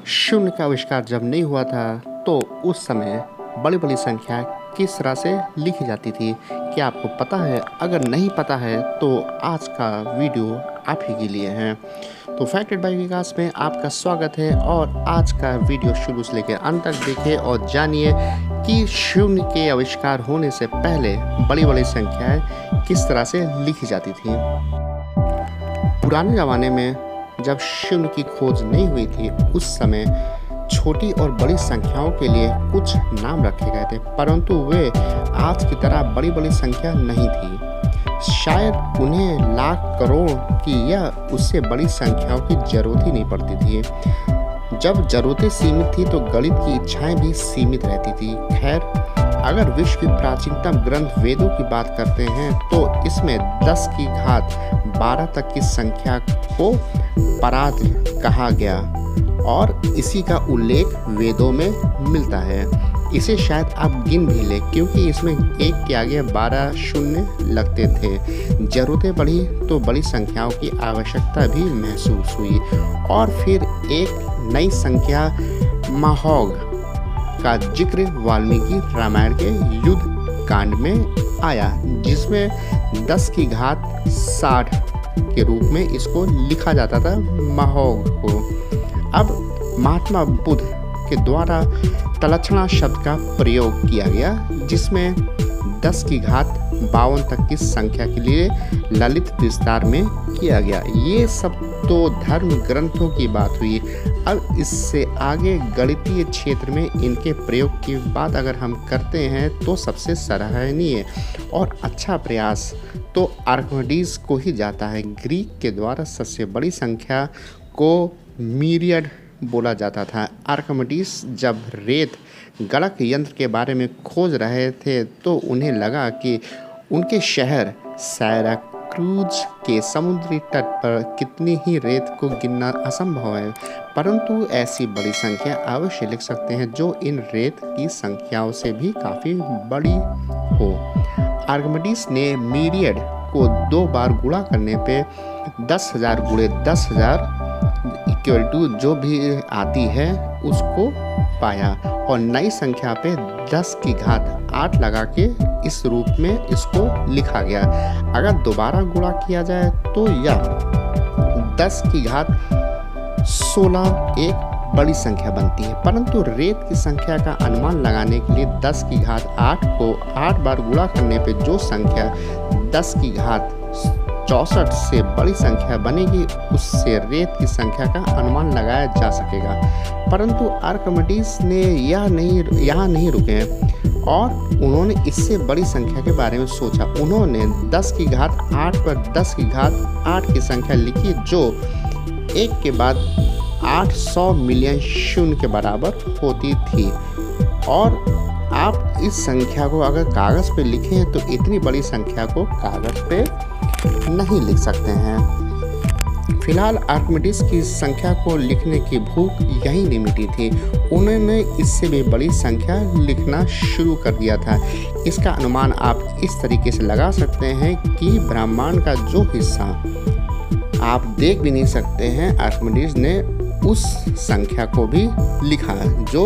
शून्य का आविष्कार जब नहीं हुआ था तो उस समय बड़ी बड़ी संख्या किस तरह से लिखी जाती थी, क्या आपको पता है? अगर नहीं पता है तो आज का वीडियो आप ही के लिए है। तो फैक्टेड बाय विकास में आपका स्वागत है और आज का वीडियो शुरू से लेकर अंत तक देखिए और जानिए कि शून्य के आविष्कार होने से पहले बड़ी बड़ी संख्याएं किस तरह से लिखी जाती थी। पुराने ज़माने में जब शून्य की खोज नहीं हुई थी उस समय छोटी और बड़ी संख्याओं के लिए कुछ नाम रखे गए थे, परंतु वे आज की तरह बड़ी बड़ी संख्या नहीं थी। शायद उन्हें लाख करोड़ की या उससे बड़ी संख्याओं की जरूरत ही नहीं पड़ती थी। जब जरूरतें सीमित थी तो गणित की इच्छाएं भी सीमित रहती थी। खैर, अगर विश्व की प्राचीनतम ग्रंथ वेदों की बात करते हैं तो इसमें 10 की घात 12 तक की संख्या को पराद कहा गया और इसी का उल्लेख वेदों में मिलता है। इसे शायद आप गिन भी लें क्योंकि इसमें एक के आगे 12 शून्य लगते थे। ज़रूरतें बढ़ी तो बड़ी संख्याओं की आवश्यकता भी महसूस हुई और फिर एक नई संख्या माहौग का जिक्र वाल्मीकि रामायण के युद्ध कांड में आया, जिसमें 10 की घात 60 के रूप में इसको लिखा जाता था माहौग को। अब महात्मा बुद्ध के द्वारा तलक्षणा शब्द का प्रयोग किया गया, जिसमें 10 की घात 52 तक की संख्या के लिए ललित विस्तार में किया गया। ये सब तो धर्म ग्रंथों की बात हुई। अब इससे आगे गणितीय क्षेत्र में इनके प्रयोग की बात अगर हम करते हैं तो सबसे सराहनीय और अच्छा प्रयास तो आर्किमिडीज को ही जाता है। ग्रीक के द्वारा सबसे बड़ी संख्या को मीरियड बोला जाता था। आर्किमिडीज जब रेत गणक यंत्र के बारे में खोज रहे थे तो उन्हें लगा कि उनके शहर सिराक्यूज के समुद्री तट पर कितनी ही रेत को गिनना असंभव है, परंतु ऐसी बड़ी संख्या अवश्य लिख सकते हैं जो इन रेत की संख्याओं से भी काफ़ी बड़ी हो। आर्किमिडीज ने मीरियड को 2 बार गुणा करने पे 10,000 गुणे 10,000 इक्वल टू जो भी आती है उसको पाया और नई संख्या पे 10 की घात 8 लगा के इस रूप में इसको लिखा गया। अगर दोबारा गुणा किया जाए तो यह 10 की घात 16 एक बड़ी संख्या बनती है, परंतु रेत की संख्या का अनुमान लगाने के लिए 10 की घात 8 को 8 बार गुणा करने पे जो संख्या 10 की घात 64 से बड़ी संख्या बनेगी उससे रेत की संख्या का अनुमान लगाया जा सकेगा। परंतु आर्किमिडीज ने यहाँ नहीं रुके और उन्होंने इससे बड़ी संख्या के बारे में सोचा। उन्होंने 10 की घात 8 पर 10 की घात 8 की संख्या लिखी जो एक के बाद 800 मिलियन शून्य के बराबर होती थी। और आप इस संख्या को अगर कागज़ पे लिखें तो इतनी बड़ी संख्या को कागज़ पे नहीं लिख सकते हैं। फिलहाल आर्किमिडीज की संख्या को लिखने की भूख यहीं नहीं मिटी थी। उन्होंने इससे भी बड़ी संख्या लिखना शुरू कर दिया था। इसका अनुमान आप इस तरीके से लगा सकते हैं कि ब्रह्मांड का जो हिस्सा आप देख भी नहीं सकते हैं, आर्किमिडीज ने उस संख्या को भी लिखा जो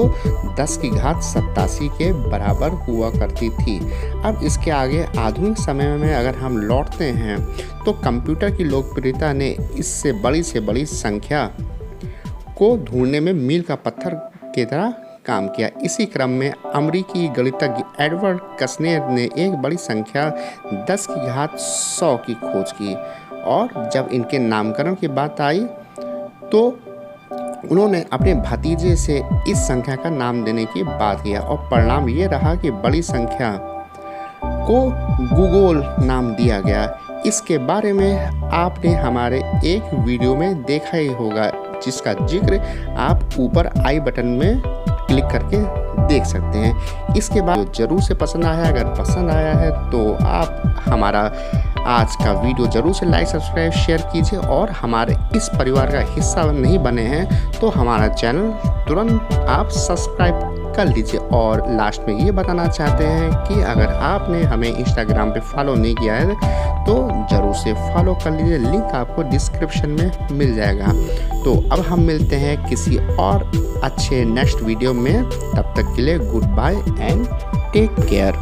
10 की घात 87 के बराबर हुआ करती थी। अब इसके आगे आधुनिक समय में अगर हम लौटते हैं तो कंप्यूटर की लोकप्रियता ने इससे बड़ी से बड़ी संख्या को ढूंढने में मील का पत्थर की तरह काम किया। इसी क्रम में अमेरिकी गणितज्ञ एडवर्ड कस्नेर ने एक बड़ी संख्या 10 की घात 100 की खोज की और जब इनके नामकरण की बात आई तो उन्होंने अपने भतीजे से इस संख्या का नाम देने की बात किया और परिणाम ये रहा कि बड़ी संख्या को गूगल नाम दिया गया। इसके बारे में आपने हमारे एक वीडियो में देखा ही होगा जिसका जिक्र आप ऊपर आई बटन में क्लिक करके देख सकते हैं। इसके बाद जरूर से पसंद आया, अगर पसंद आया है तो आप हमारा आज का वीडियो जरूर से लाइक सब्सक्राइब शेयर कीजिए और हमारे इस परिवार का हिस्सा नहीं बने हैं तो हमारा चैनल तुरंत आप सब्सक्राइब कर लीजिए। और लास्ट में ये बताना चाहते हैं कि अगर आपने हमें इंस्टाग्राम पे फॉलो नहीं किया है तो ज़रूर से फॉलो कर लीजिए, लिंक आपको डिस्क्रिप्शन में मिल जाएगा। तो अब हम मिलते हैं किसी और अच्छे नेक्स्ट वीडियो में, तब तक के लिए goodbye and take care.